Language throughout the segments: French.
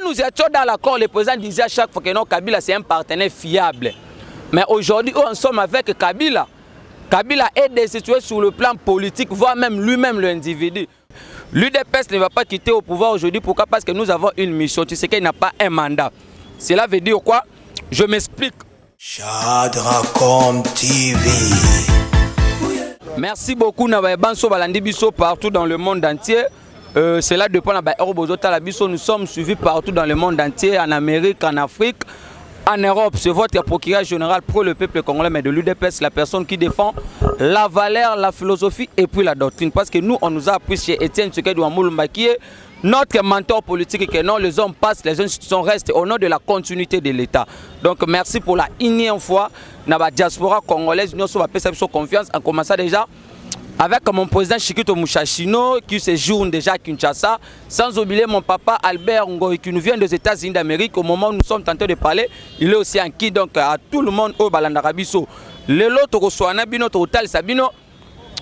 Quand nous étions dans l'accord, le président disait à chaque fois que non, Kabila c'est un partenaire fiable. Mais aujourd'hui, on sommes avec Kabila. Kabila est destitué sur le plan politique, voire même lui-même l'individu. L'UDPS ne va pas quitter au pouvoir aujourd'hui. Pourquoi? Parce que nous avons une mission. Tu sais qu'il n'a pas un mandat. Cela veut dire quoi? Je m'explique. Shadracom TV. Merci beaucoup Nababanso Balandibiso partout dans le monde entier. Cela dépend de nous sommes suivis partout dans le monde entier, en Amérique, en Afrique, en Europe. C'est votre procureur général pour le peuple congolais, mais de l'UDPS, la personne qui défend la valeur, la philosophie et puis la doctrine. Parce que nous, on nous a appris chez Étienne Tshisekedi Ouamoulumba qui est notre mentor politique, que non, les hommes passent, les institutions restent au nom de la continuité de l'État. Donc merci pour la énième fois. Dans la diaspora congolaise, nous avons confiance. En commençant déjà avec mon président Chikito Mushashino qui séjourne déjà à Kinshasa, sans oublier mon papa Albert Ngoï qui nous vient des États-Unis d'Amérique. Au moment où nous sommes tentés de parler, il est aussi en qui, donc à tout le monde au Balandarabiso. Le lot reçoit notre hôtel Sabino.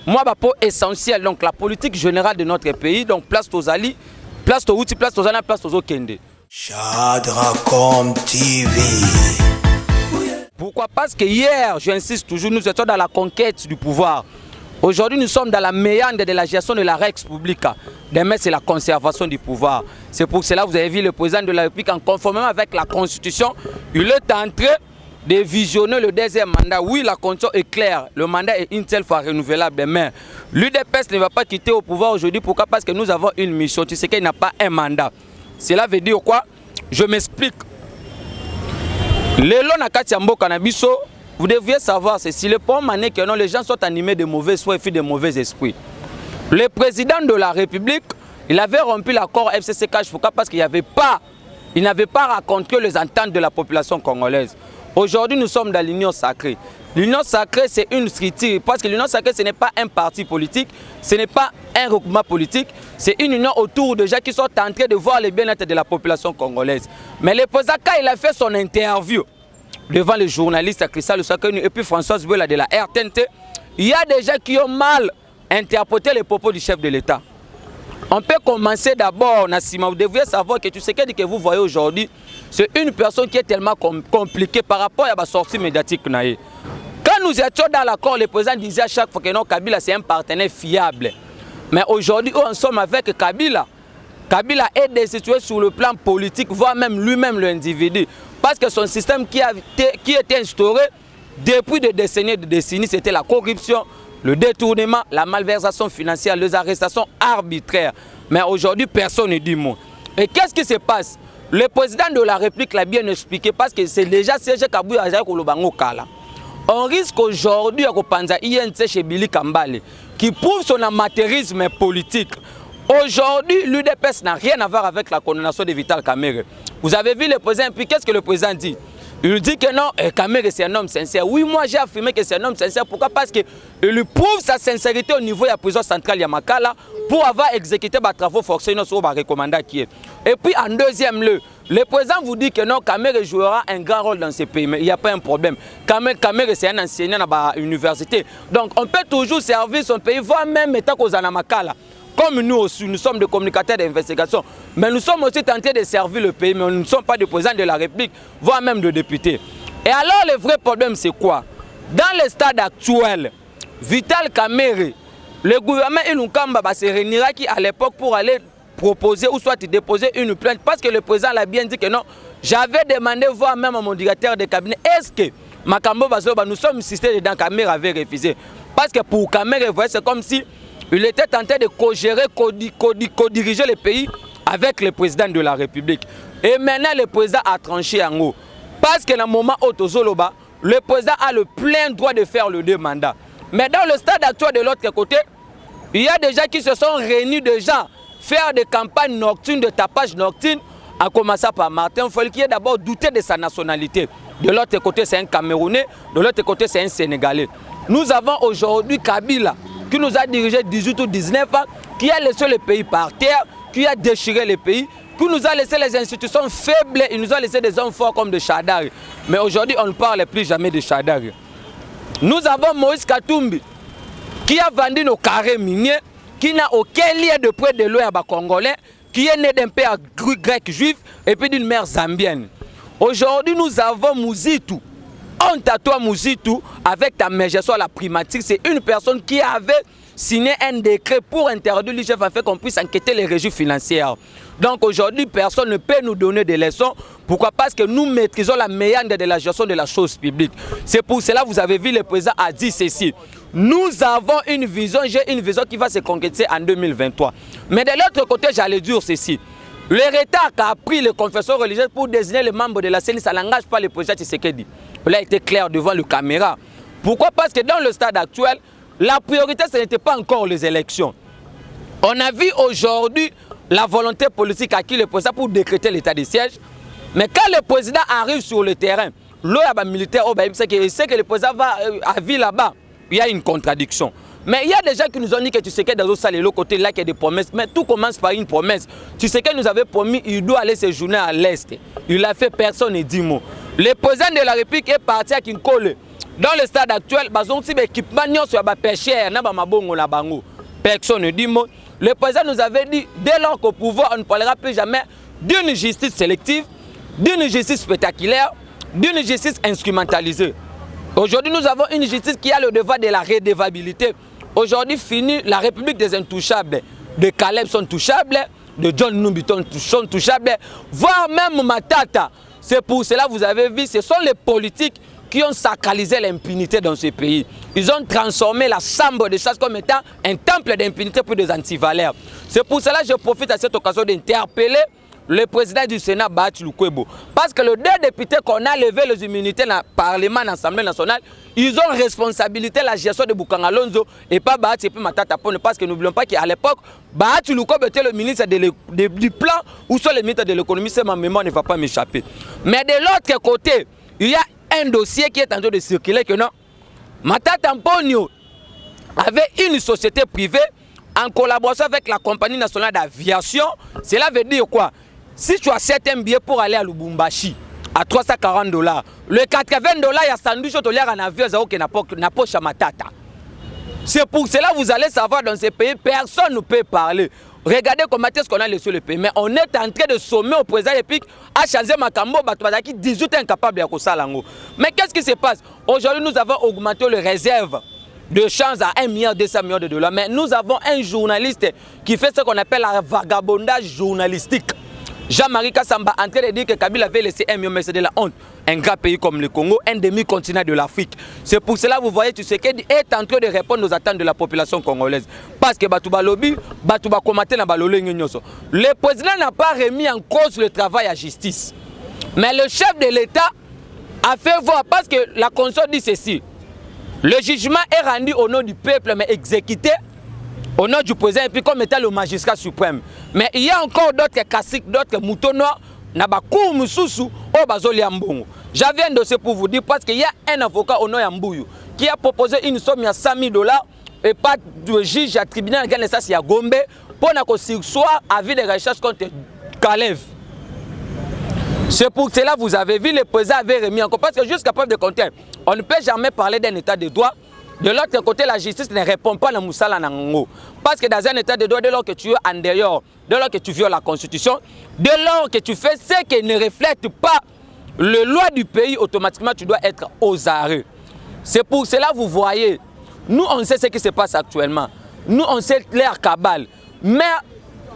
Moi, pour essentiel, donc la politique générale de notre pays, donc place aux Ali, place aux outils, place aux Ana, place aux Okende. Shadracom TV. Pourquoi? Parce que hier, j'insiste toujours, nous étions dans la conquête du pouvoir. Aujourd'hui, nous sommes dans la méandre de la gestion de la Rex Publica. Demain, c'est la conservation du pouvoir. C'est pour cela que vous avez vu le président de la République, en conformément avec la Constitution, il est en train de visionner le deuxième mandat. Oui, la condition est claire. Le mandat est une seule fois renouvelable demain. L'UDPS ne va pas quitter au pouvoir aujourd'hui. Pourquoi? Parce que nous avons une mission. Tu sais qu'il n'a pas un mandat. Cela veut dire quoi? Je m'explique. Le long Nakati Ambo Kanabiso, vous devriez savoir ceci. Le point est que non, les gens sont animés de mauvais souhaits et de mauvais esprits. Le président de la République, il avait rompu l'accord FCC-CAJ. Pourquoi? Parce qu'il n'avait pas raconté les ententes de la population congolaise. Aujourd'hui, nous sommes dans l'Union sacrée. L'Union sacrée, c'est une structure. Parce que l'Union sacrée, ce n'est pas un parti politique, ce n'est pas un regroupement politique, c'est une union autour de gens qui sont en train de voir le bien-être de la population congolaise. Mais le président, quand il a fait son interview devant les journalistes Christophe Lusakenu et puis Françoise Bella de la RTNT, il y a des gens qui ont mal interprété les propos du chef de l'État. On peut commencer d'abord, Nassima, vous devriez savoir que Tshisekedi que vous voyez aujourd'hui, c'est une personne qui est tellement compliquée par rapport à la sortie médiatique. Quand nous étions dans l'accord, le président disait à chaque fois que non, Kabila c'est un partenaire fiable. Mais aujourd'hui, on sommes avec Kabila. Kabila est destitué sur le plan politique, voire même lui-même l'individu. Parce que son système qui était instauré depuis des décennies, c'était la corruption, le détournement, la malversation financière, les arrestations arbitraires. Mais aujourd'hui, personne ne dit mot. Et qu'est-ce qui se passe? Le président de la République l'a bien expliqué parce que c'est déjà siégé Kabou Ajaï Kolobango Kala. On risque aujourd'hui à Kopanza INC chez Billy Kambale qui prouve son amateurisme politique. Aujourd'hui, l'UDPS n'a rien à voir avec la condamnation de Vital Kamerhe. Vous avez vu le président, puis qu'est-ce que le président dit? Il dit que non, Kamerhe c'est un homme sincère. Oui, moi j'ai affirmé que c'est un homme sincère. Pourquoi? Parce qu'il lui prouve sa sincérité au niveau de la prison centrale Yamakala pour avoir exécuté les travaux forcés sur le recommandant qui est. Et puis en deuxième lieu, le président vous dit que non, Kamerhe jouera un grand rôle dans ce pays, mais il n'y a pas un problème. Kamerhe c'est un enseignant à l'université. Donc on peut toujours servir son pays, voire même étant qu'aux Anamakala. Comme nous aussi, nous sommes des communicateurs d'investigation, mais nous sommes aussi tentés de servir le pays, mais nous ne sommes pas des présidents de la République, voire même de députés. Et alors le vrai problème c'est quoi? Dans le stade actuel, Vital Kamerhe, le gouvernement Ilunkamba se réunira à l'époque pour aller proposer ou soit déposer une plainte, parce que le président l'a bien dit que non, j'avais demandé voir même à mon directeur de cabinet, est-ce que Makambo Bazoba, nous sommes insistés dedans, Kamerhe avait refusé. Parce que pour Kamerhe, c'est comme si il était tenté de co-gérer, co-diriger le pays avec le président de la République. Et maintenant, le président a tranché en haut. Parce que dans le moment où Tozoloba, le président a le plein droit de faire le deux mandats. Mais dans le stade actuel de l'autre côté, il y a des gens qui se sont réunis déjà faire des campagnes nocturnes, de tapage nocturne, en commençant par Martin Fayulu qui est d'abord douté de sa nationalité. De l'autre côté, c'est un Camerounais, de l'autre côté, c'est un Sénégalais. Nous avons aujourd'hui Kabila, qui nous a dirigé 18 ou 19 ans, qui a laissé le pays par terre, qui a déchiré le pays, qui nous a laissé les institutions faibles, il nous a laissé des hommes forts comme de Chadari. Mais aujourd'hui, on ne parle plus jamais de Chadari. Nous avons Moïse Katumbi, qui a vendu nos carrés miniers, qui n'a aucun lien de près de loin à Congolais, qui est né d'un père grec juif et puis d'une mère zambienne. Aujourd'hui, nous avons Mouzitou. Honte à toi, Mouzitou, avec ta majesté la primatique. C'est une personne qui avait signé un décret pour interdire l'IGF afin qu'on puisse enquêter les régies financières. Donc aujourd'hui, personne ne peut nous donner des leçons. Pourquoi? Parce que nous maîtrisons la méandre de la gestion de la chose publique. C'est pour cela que vous avez vu le président a dit ceci. Nous avons une vision, j'ai une vision qui va se concrétiser en 2023. Mais de l'autre côté, j'allais dire ceci. Le retard qu'a pris les confesseurs religieux pour désigner les membres de la CENI, ça n'engage pas le président Tshisekedi. Il a été clair devant la caméra. Pourquoi? Parce que dans le stade actuel, la priorité, ce n'était pas encore les élections. On a vu aujourd'hui la volonté politique à qui le président pour décréter l'état de siège. Mais quand le président arrive sur le terrain, l'OYABA militaire, il sait que le président va à vie là-bas. Il y a une contradiction. Mais il y a des gens qui nous ont dit que tu sais que dans l'autre côté, là, qu'il y a des promesses. Mais tout commence par une promesse. Tu sais que nous avait promis qu'il doit aller séjourner à l'Est. Il a fait personne et 10 mots. Le président de la République est parti à Kinkole. Dans le stade actuel, personne ne dit mot. Le président nous avait dit, dès lors qu'au pouvoir, on ne parlera plus jamais d'une justice sélective, d'une justice spectaculaire, d'une justice instrumentalisée. Aujourd'hui, nous avons une justice qui a le devoir de la redevabilité. Aujourd'hui, fini, la République des Intouchables, de Caleb sont touchables, de John Numbiton sont touchables, voire même Matata. C'est pour cela que vous avez vu, ce sont les politiques qui ont sacralisé l'impunité dans ce pays. Ils ont transformé la chambre de chasse comme étant un temple d'impunité pour des antivaleurs. C'est pour cela que je profite à cette occasion d'interpeller le président du Sénat, Bahati Lukwebo. Parce que les 2 députés qu'on a levé les immunités dans le Parlement, dans l'Assemblée nationale, ils ont responsabilité la gestion de Bukanga Lonzo et pas Bahati et puis Matata Pone. Parce que n'oublions pas qu'à l'époque, Bahati Lukwebo était le ministre du plan ou soit le ministre de l'économie, c'est ma mémoire ne va pas m'échapper. Mais de l'autre côté, il y a un dossier qui est en train de circuler que non. Matata Pone avait une société privée en collaboration avec la compagnie nationale d'aviation. Cela veut dire quoi? Si tu achètes un billet pour aller à Lubumbashi à $340, le $80, il y a sandwich au lien en avion, qui n'a pas chez Matata. C'est pour cela que vous allez savoir dans ces pays, personne ne peut parler. Regardez comment est-ce qu'on a laissé le pays. Mais on est en train de sommer au président épique à changer Makambo, qui 18 incapables de Kosalango. Mais qu'est-ce qui se passe? Aujourd'hui, nous avons augmenté les réserves de change à 1,2 milliard de dollars. Mais nous avons un journaliste qui fait ce qu'on appelle un vagabondage journalistique. Jean-Marie Kassamba en train de dire que Kabila avait laissé 1 million, mais c'est de la honte. Un grand pays comme le Congo, un demi-continent de l'Afrique. C'est pour cela que vous voyez, Tshisekedi est en train de répondre aux attentes de la population congolaise. Parce que Batouba Lobby, Batouba Komate na Balolé Nyoso. Le président n'a pas remis en cause le travail à justice. Mais le chef de l'État a fait voir, parce que la Constitution dit ceci. Le jugement est rendu au nom du peuple, mais exécuté au nom du président et puis comme étant le magistrat suprême. Mais il y a encore d'autres caciques, d'autres moutons noirs, j'avais un dossier pour vous dire parce qu'il y a un avocat au nom de Mbouyu qui a proposé une somme de $100 000 et pas de juge à tribunal de ça c'est à Gombe pour qu'on soit avis de recherche contre Kalev. C'est pour cela que vous avez vu le président avait remis encore parce que jusqu'à preuve de contraire, on ne peut jamais parler d'un état de droit. De l'autre côté, la justice ne répond pas à la Moussala Nango. Parce que dans un état de droit, dès lors que tu es en dehors, dès lors que tu violes la Constitution, dès lors que tu fais ce qui ne reflète pas le loi du pays, automatiquement tu dois être aux arrêts. C'est pour cela que vous voyez, nous on sait ce qui se passe actuellement. Nous on sait l'air cabale. Mais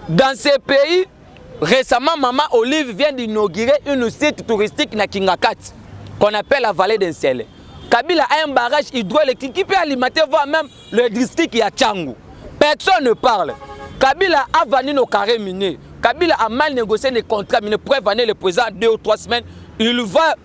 dans ces pays, récemment, Maman Olive vient d'inaugurer une site touristique na Kingakat, qu'on appelle la vallée d'Ensele. Kabila a un barrage hydroélectrique qui peut alimenter voire même le district qui a Tchangou. Personne ne parle. Kabila a vanné nos carrés minés. Kabila a mal négocié les contrats minés pour vanner le président 2 ou 3 semaines. Il va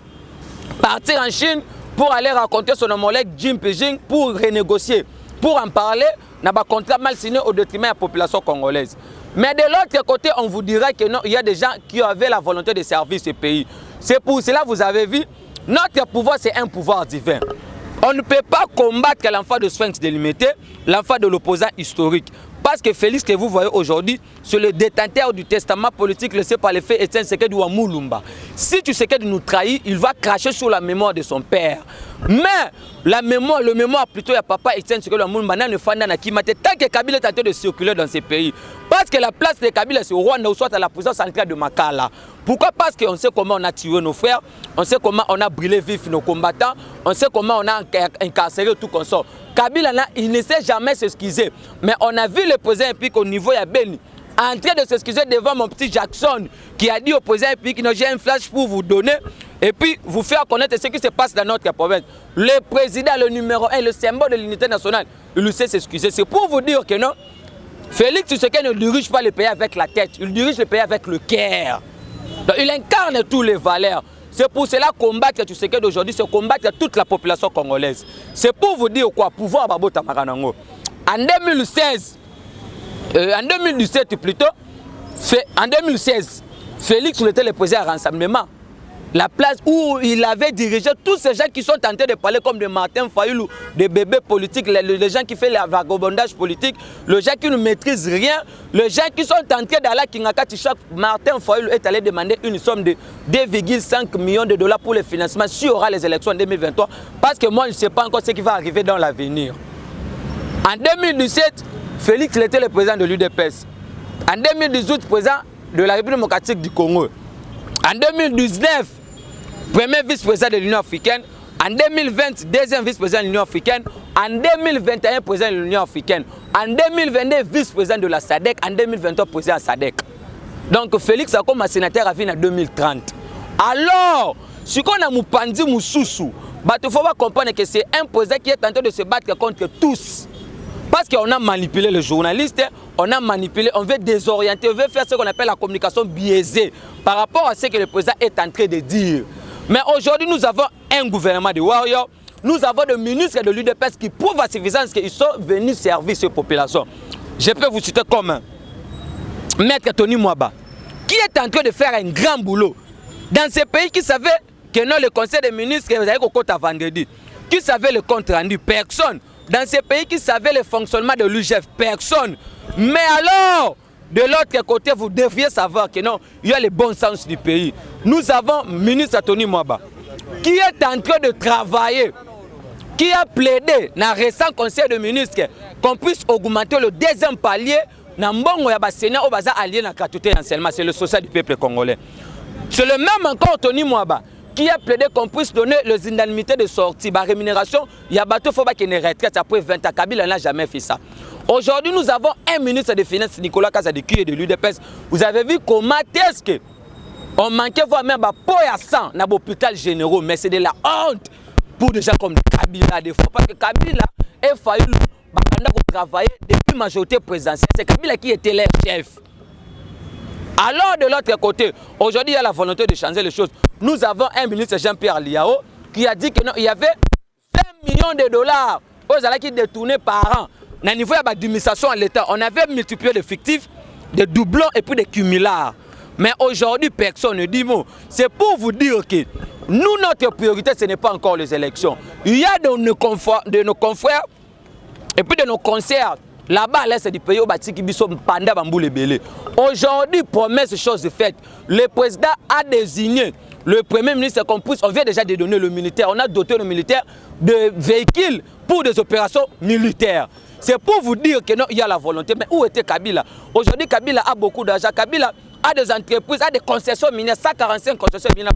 partir en Chine pour aller rencontrer son homologue Jim Pijing pour renégocier. Pour en parler, il y a un contrat mal signé au détriment de la population congolaise. Mais de l'autre côté, on vous dirait que non, il y a des gens qui avaient la volonté de servir ce pays. C'est pour cela que vous avez vu. Notre pouvoir, c'est un pouvoir divin. On ne peut pas combattre l'enfant de Sphinx délimité, l'enfant de l'opposant historique. Parce que Félix, que vous voyez aujourd'hui, c'est le détenteur du testament politique laissé par les faits Etienne Tshisekedi Wamulumba. Si Tshisekedi nous trahit, il va cracher sur la mémoire de son père. Mais le mémoire plutôt, il y a papa Etienne Tshisekedi Tshilombo ne fanda na Kimate tant que Kabila est en train de circuler dans ces pays. Parce que la place de Kabila c'est au Rwanda ou soit à la présidence centrale de Makala. Pourquoi? Parce qu'on sait comment on a tué nos frères, on sait comment on a brûlé vif nos combattants, on sait comment on a incarcéré tout comme ça. Kabila là, il ne sait jamais s'excuser. Mais on a vu le président épique au niveau de Beni en train de s'excuser devant mon petit Jackson qui a dit au président épique j'ai un flash pour vous donner et puis vous faire connaître ce qui se passe dans notre province. Le président, le numéro 1, le symbole de l'unité nationale, il sait s'excuser. C'est pour vous dire que non, Félix Tshisekedi ne dirige pas le pays avec la tête, il dirige le pays avec le cœur. Donc, il incarne tous les valeurs. C'est pour cela combattre Tshisekedi aujourd'hui, c'est combattre toute la population congolaise. C'est pour vous dire quoi, pouvoir Babo Tamaranango. En 2016, en 2017 plutôt, en 2016, Félix était le président à Rassemblement. La place où il avait dirigé tous ces gens qui sont tentés de parler comme de Martin Fayulu, des bébés politiques, les gens qui font le vagabondage politique, les gens qui ne maîtrisent rien, les gens qui sont tentés d'aller à Kingakati. Martin Fayulu est allé demander une somme de 2,5 millions de dollars pour le financement s'il y aura les élections en 2023. Parce que moi, je ne sais pas encore ce qui va arriver dans l'avenir. En 2017, Félix était le président de l'UDPS. En 2018, président de la République démocratique du Congo. En 2019, premier vice-président de l'Union africaine. En 2020, deuxième vice-président de l'Union africaine. En 2021, président de l'Union africaine. En 2022, vice-président de la SADC. En 2023, président de la SADC. Donc Félix a comme sénateur à venir en 2030. Alors, si on a Moupandi Moussoussou, il faut comprendre que c'est un président qui est en train de se battre contre tous. Parce qu'on a manipulé les journalistes, on a manipulé, on veut désorienter, on veut faire ce qu'on appelle la communication biaisée par rapport à ce que le président est en train de dire. Mais aujourd'hui, nous avons un gouvernement de warriors, nous avons des ministres de l'UDPS qui prouvent à suffisance qu'ils sont venus servir ces populations. Je peux vous citer comme Maître Tony Mwaba, qui est en train de faire un grand boulot dans ces pays qui savaient que non, le conseil des ministres, vous avez au compte à vendredi, qui savait le compte rendu, personne. Dans ces pays qui savaient le fonctionnement de l'UGF, personne. Mais alors, de l'autre côté, vous devriez savoir que non, il y a le bon sens du pays. Nous avons le ministre Tony Mwaba, qui est en train de travailler, qui a plaidé dans le récent conseil de ministres qu'on puisse augmenter le deuxième palier dans mbongo ya Sénat au bazar allié dans Katuté anciennement, c'est le social du peuple congolais. C'est le même encore Tony Mwaba qui a plaidé qu'on puisse donner les indemnités de sortie, la rémunération, il y a bateau faut pas qu'il y ait une retraite après 20 ans. Kabila n'a jamais fait ça. Aujourd'hui, nous avons un ministre des Finances, Nicolas Kazadiki et de l'UDPS. Vous avez vu comment est-ce que on manquait voir même pour à 100 dans l'hôpital généraux, mais c'est de la honte pour des gens comme Kabila des fois. Parce que Kabila est fallu travailler depuis la majorité présidentielle. C'est Kabila qui était leur chef. Alors de l'autre côté, aujourd'hui il y a la volonté de changer les choses. Nous avons un ministre Jean-Pierre Liao qui a dit qu'il y avait 20 millions de dollars aux allants qui détournaient par an. Au niveau de l'administration à l'État, on avait multiplié les fictifs, des doublons et puis des cumulards. Mais aujourd'hui, personne ne dit mot. C'est pour vous dire que nous, notre priorité, ce n'est pas encore les élections. Il y a de nos confrères et puis de nos concerts. Là-bas, à l'est du pays, aujourd'hui, promesse chose faite. Le président a désigné le premier ministre qu'on puisse, on vient déjà de donner le militaire. On a doté le militaire de véhicules pour des opérations militaires. C'est pour vous dire que non, il y a la volonté. Mais où était Kabila? Aujourd'hui, Kabila a beaucoup d'argent. Kabila a des entreprises, a des concessions minières, 145 concessions minières.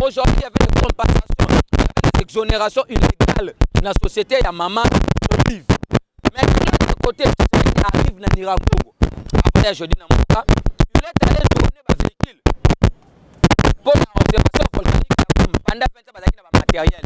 Aujourd'hui, il y avait des compensations, il y avait des exonérations illégales dans la société. Il y a Maman Olive. Mais de l'autre côté, il arrive dans Nirango. Après, je dis dans mon cas, il est allé donner un véhicule pour l'observation volcanique pendant 20 ans, il y a un matériel.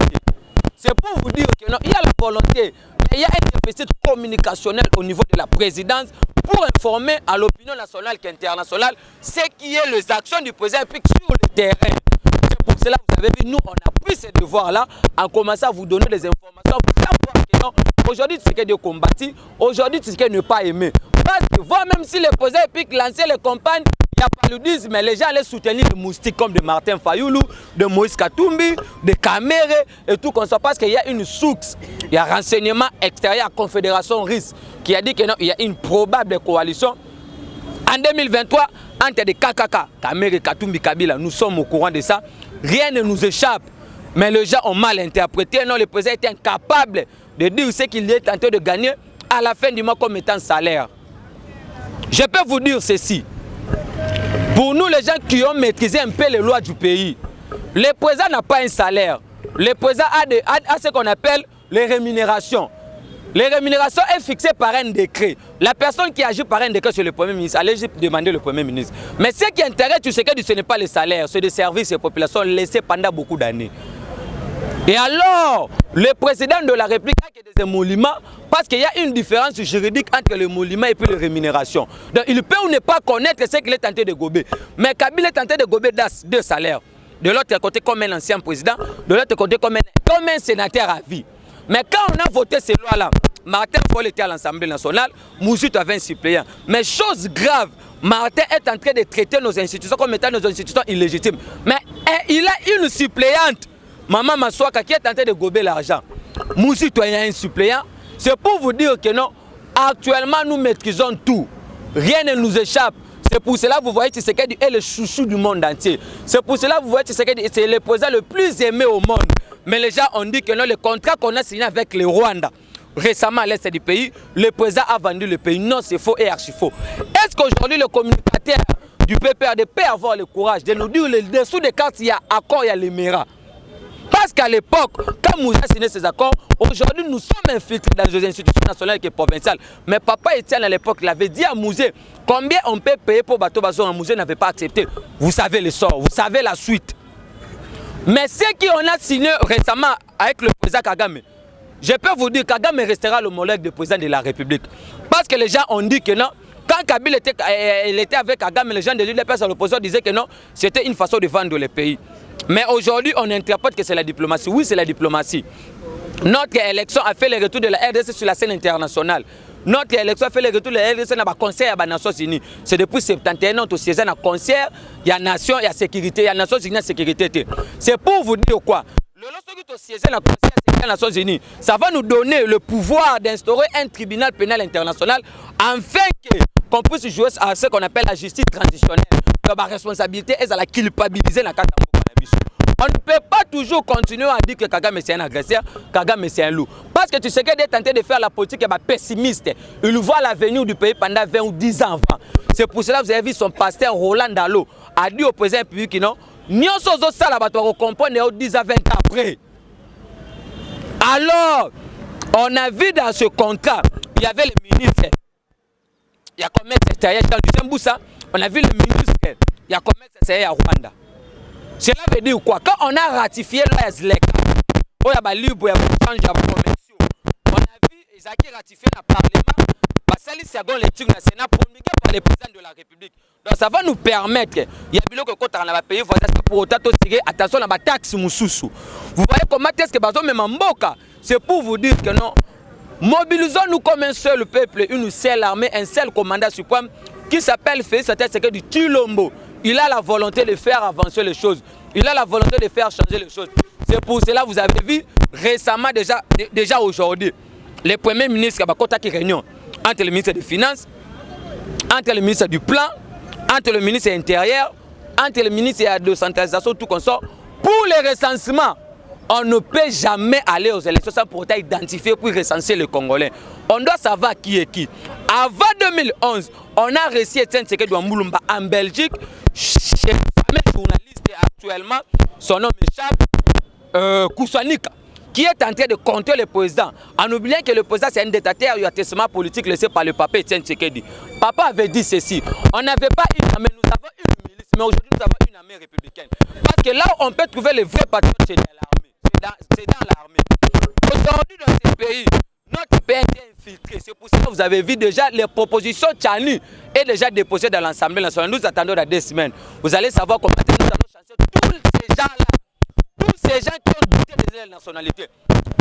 C'est pour vous dire que non, il y a la volonté, mais il y a un déficit communicationnel au niveau de la présidence pour informer à l'opinion nationale qu'internationale ce qui est les actions du président sur le terrain. C'est pour cela que vous avez vu, nous, on a pris ces devoirs-là en commençant à vous donner des informations pour savoir que non, aujourd'hui, c'est que de combattre, aujourd'hui, c'est que ne pas aimer. Parce que voir même si le président Epic lançait les campagnes, il y a paludisme, mais les gens allaient soutenir les moustiques comme de Martin Fayulu, de Moïse Katumbi, de Kamere et tout comme ça. Parce qu'il y a une source, il y a un renseignement extérieur à la Confédération RIS qui a dit qu'il y a une probable coalition en 2023 entre des KKK, Kamere, Katumbi, Kabila. Nous sommes au courant de ça. Rien ne nous échappe. Mais les gens ont mal interprété. Non, le président était incapable de dire ce qu'il est tenté de gagner à la fin du mois comme étant salaire. Je peux vous dire ceci. Pour nous, les gens qui ont maîtrisé un peu les lois du pays, le président n'a pas un salaire. Le président a ce qu'on appelle les rémunérations. Les rémunérations sont fixées par un décret. La personne qui agit par un décret sur le Premier ministre, allez demander le Premier ministre. Mais ce qui intéresse, tu sais que ce n'est pas les salaires, c'est des services et populations laissés pendant beaucoup d'années. Et alors, le président de la République a des émoluments parce qu'il y a une différence juridique entre l'émolument et puis les rémunérations. Donc, il peut ou ne pas connaître ce qu'il est tenté de gober. Mais Kabila est tenté de gober deux salaires. De l'autre côté, comme un ancien président, de l'autre côté, comme un sénateur à vie. Mais quand on a voté ces lois-là, Martin Fayulu était à l'Assemblée nationale, Moussout avait un suppléant. Mais chose grave, Martin est en train de traiter nos institutions comme étant nos institutions illégitimes. Mais il a une suppléante. Maman Maswaka qui est tenté de gober l'argent. Moussi, toi, il y a un suppléant. C'est pour vous dire que non, actuellement, nous maîtrisons tout. Rien ne nous échappe. C'est pour cela que vous voyez Tshisekedi est le chouchou du monde entier. C'est pour cela que vous voyez Tshisekedi c'est le président le plus aimé au monde. Mais les gens ont dit que non, le contrat qu'on a signé avec le Rwanda, récemment à l'est du pays, le président a vendu le pays. Non, c'est faux et archi faux. Est-ce qu'aujourd'hui, le communicateur du PPRD peut avoir le courage de nous dire le dessous des cartes, il y a accord, il y a les méras? Parce qu'à l'époque, quand Moussa a signé ces accords, aujourd'hui nous sommes infiltrés dans les institutions nationales et provinciales. Mais papa Etienne à l'époque, il avait dit à Mouzé combien on peut payer pour Bateau Bazo. Mouzé n'avait pas accepté. Vous savez le sort, vous savez la suite. Mais ce qu'on a signé récemment avec le président Kagame, je peux vous dire que Kagame restera l'homologue du président de la République. Parce que les gens ont dit que non. Quand Kabila était avec Kagame, les gens de l'UDPS à l'opposition disaient que non, c'était une façon de vendre le pays. Mais aujourd'hui, on interprète que c'est la diplomatie. Oui, c'est la diplomatie. Notre élection a fait le retour de la RDC sur la scène internationale. Notre élection a fait le retour de la RDC dans le Conseil des Nations Unies. C'est depuis 71 ans que siège dans le Conseil, il y a nation, il y a sécurité, il y a Nations Unies, il y a sécurité. C'est pour vous dire quoi? Lorsque siège dans le Conseil des Nations Unies, ça va nous donner le pouvoir d'instaurer un tribunal pénal international afin qu'on puisse jouer à ce qu'on appelle la justice transitionnelle. La responsabilité est à la culpabiliser dans la carte. On ne peut pas toujours continuer à dire que Kagame c'est un agresseur, Kagame c'est un loup. Parce que tu sais qu'il est tenté de faire la politique pessimiste. Il voit l'avenir du pays pendant 20 ou 10 ans avant. C'est pour cela que vous avez vu son pasteur Roland Dalo a dit au président public que non, nous sommes au salabatoire, on comprend 10 à 20 ans après. Alors, on a vu dans ce contrat, il y avait le ministre, il y a commerce extérieur dans le Luxembourg, on a vu le ministre, il y a commerce extérieur à Rwanda. Cela veut dire quoi? Quand on a ratifié la ZLECA, on a libre, on a vu Isaac ratifié dans le Parlement, c'est la seconde lecture dans le Sénat promulguée par le président de la République. Donc ça va nous permettre, il y a des gens qui ont payé, pour autant tirer attention à la taxe Moussoussou. Vous voyez comment est-ce que Bazo même en Mboka? C'est pour vous dire que non, mobilisons-nous comme un seul peuple, une seule armée, un seul commandant suprême qui s'appelle Félix Tshisekedi Tshilombo. Il a la volonté de faire avancer les choses. Il a la volonté de faire changer les choses. C'est pour cela que vous avez vu récemment, déjà aujourd'hui, le Premier ministre qui réunion entre le ministre des Finances, entre le ministre du Plan, entre le ministre intérieur, entre le ministre de la décentralisation, tout comme ça. Pour les recensements, on ne peut jamais aller aux élections sans pour autant identifier pour recenser les Congolais. On doit savoir qui est qui. Avant 2011, on a réussi Etienne Tshisekedi Moulumba en Belgique. Chez le fameux journaliste actuellement, son nom m'échappe, Koussanika, qui est en train de compter le président, en oubliant que le président c'est un dictateur, il y a un testament politique laissé par le papa Etienne Tshisekedi. Papa avait dit ceci, on n'avait pas une armée, nous avons une milice, mais aujourd'hui nous avons une armée républicaine. Parce que là où on peut trouver les vrais patrons, c'est dans l'armée. C'est dans l'armée. Aujourd'hui dans ces pays, notre pays est infiltré. C'est pour ça que vous avez vu déjà les propositions Tchani est déjà déposées dans l'Assemblée nationale. Nous attendons dans 2 semaines. Vous allez savoir comment nous allons changer tous ces gens-là. Tous ces gens qui ont douté des nationalités.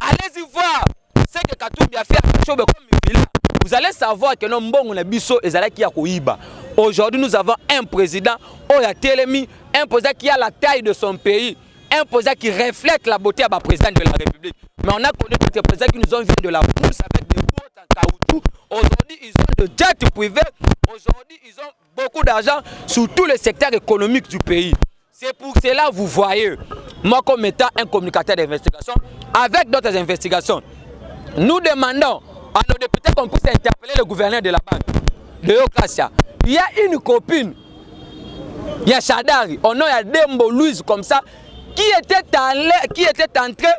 Allez-y voir ce que Katumbi a fait à Kachobe comme Mivila. Vous allez savoir que nos mbongo na biso ezala qui a koiba. Aujourd'hui, nous avons un président, Oya Telemi, un président qui a la taille de son pays. Un président qui reflète la beauté à la présidente de la République. Mais on a connu des présidents qui nous ont vu de la bourse avec des boîtes en caoutchouc. Aujourd'hui, ils ont de jets privés. Aujourd'hui, ils ont beaucoup d'argent sur tous les secteurs économiques du pays. C'est pour cela, vous voyez, moi comme étant un communicateur d'investigation, avec d'autres investigations, nous demandons à nos députés qu'on puisse interpeller le gouverneur de la banque de Yokassia. Il y a une copine, il y a Chadari, on a Dembo Louise comme ça, qui était en train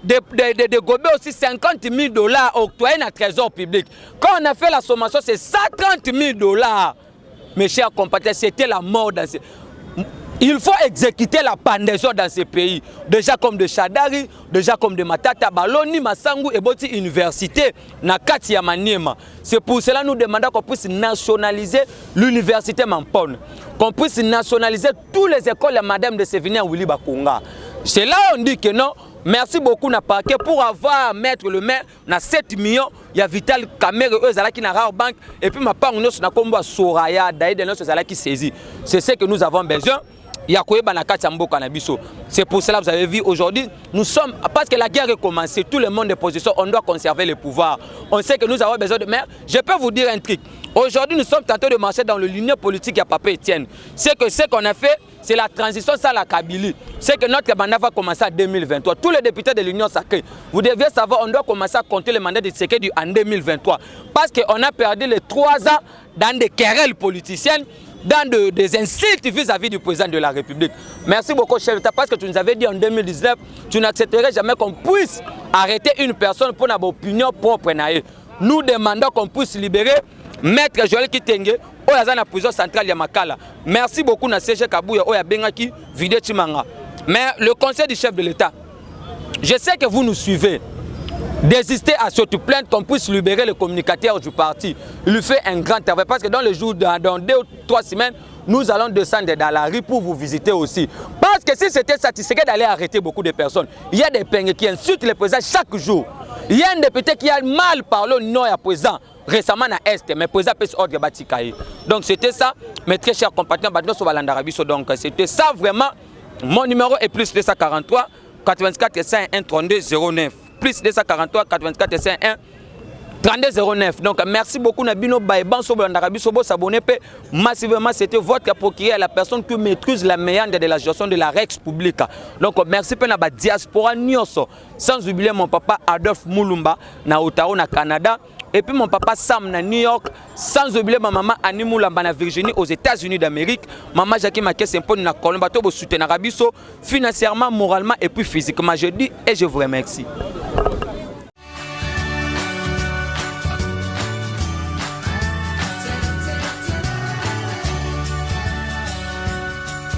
de gober aussi 50 000 $ octroyés dans le trésor public. Quand on a fait la sommation, c'est 130 000 $. Mes chers compatriotes, c'était la mort dans ces... Il faut exécuter la pendaison dans ces pays. Déjà comme de Chadari, déjà comme de Matata, Baloni, Massangu et Boti Université, Nakati ya Maniema. C'est pour cela que nous demandons qu'on puisse nationaliser l'université Mampone. Qu'on puisse nationaliser toutes les écoles de Madame de Sévigné Willy Bakunga. C'est là on dit que non. Merci beaucoup na parquet pour avoir mettre le maire na 7 millions. Il y a Vital Kamere qui na Rare Bank et puis ma part nous na kombo Soraya Daïd nous qui saisi. C'est ce que nous avons besoin. C'est pour cela que vous avez vu aujourd'hui, nous sommes, parce que la guerre est commencée, tout le monde est position, on doit conserver le pouvoir. On sait que nous avons besoin de maire. Je peux vous dire un truc. Aujourd'hui, nous sommes tentés de marcher dans le lignée politique à Papa Etienne. C'est que ce qu'on a fait, c'est la transition sans la Kabylie. C'est que notre mandat va commencer en 2023. Tous les députés de l'Union sacrée, vous deviez savoir, on doit commencer à compter le mandat de Tshisekedi en 2023. Parce qu'on a perdu les 3 ans dans des querelles politiciennes, dans des insultes vis-à-vis du président de la République. Merci beaucoup, chef d'État, parce que tu nous avais dit en 2019, tu n'accepterais jamais qu'on puisse arrêter une personne pour avoir une opinion propre. Nous demandons qu'on puisse libérer Maître Joël Kitenge, au dans la prison centrale de Makala. Merci beaucoup, na CG Kabouya, au Bengaki, Vidé Chimanga. Mais le conseil du chef de l'État, je sais que vous nous suivez. Désistez à cette plainte qu'on puisse libérer le communicateur du parti. Il lui fait un grand travail parce que dans le jour, dans 2 ou 3 semaines, nous allons descendre dans la rue pour vous visiter aussi. Parce que si c'était satisfait d'aller arrêter beaucoup de personnes, il y a des peignes qui insultent le président chaque jour. Il y a un député qui a mal parlé au nom à présent, récemment à Est, mais le président peut ordre Batikaï. Donc c'était ça, mes très chers compatriotes, donc c'était ça vraiment. Mon numéro est plus 243 84 51 32 09. Plus 243 84 51 32 09. Donc merci beaucoup Nabino Baïban Sobo Ndarabi Sobo s'abonner massivement. C'était votre procureur, la personne qui maîtrise la méandre de la gestion de la Rex publique. Donc merci pour la diaspora Nyonso. Sans oublier mon papa Adolphe Moulumba na Ottawa na Canada. Et puis mon papa Sam na New York, sans oublier ma maman Annie Moulamba na Virginie aux États-Unis d'Amérique, maman Jackie Makessempo na Colombie, to bo soutenir Rabiso financièrement, moralement et puis physiquement. Je dis et je vous remercie.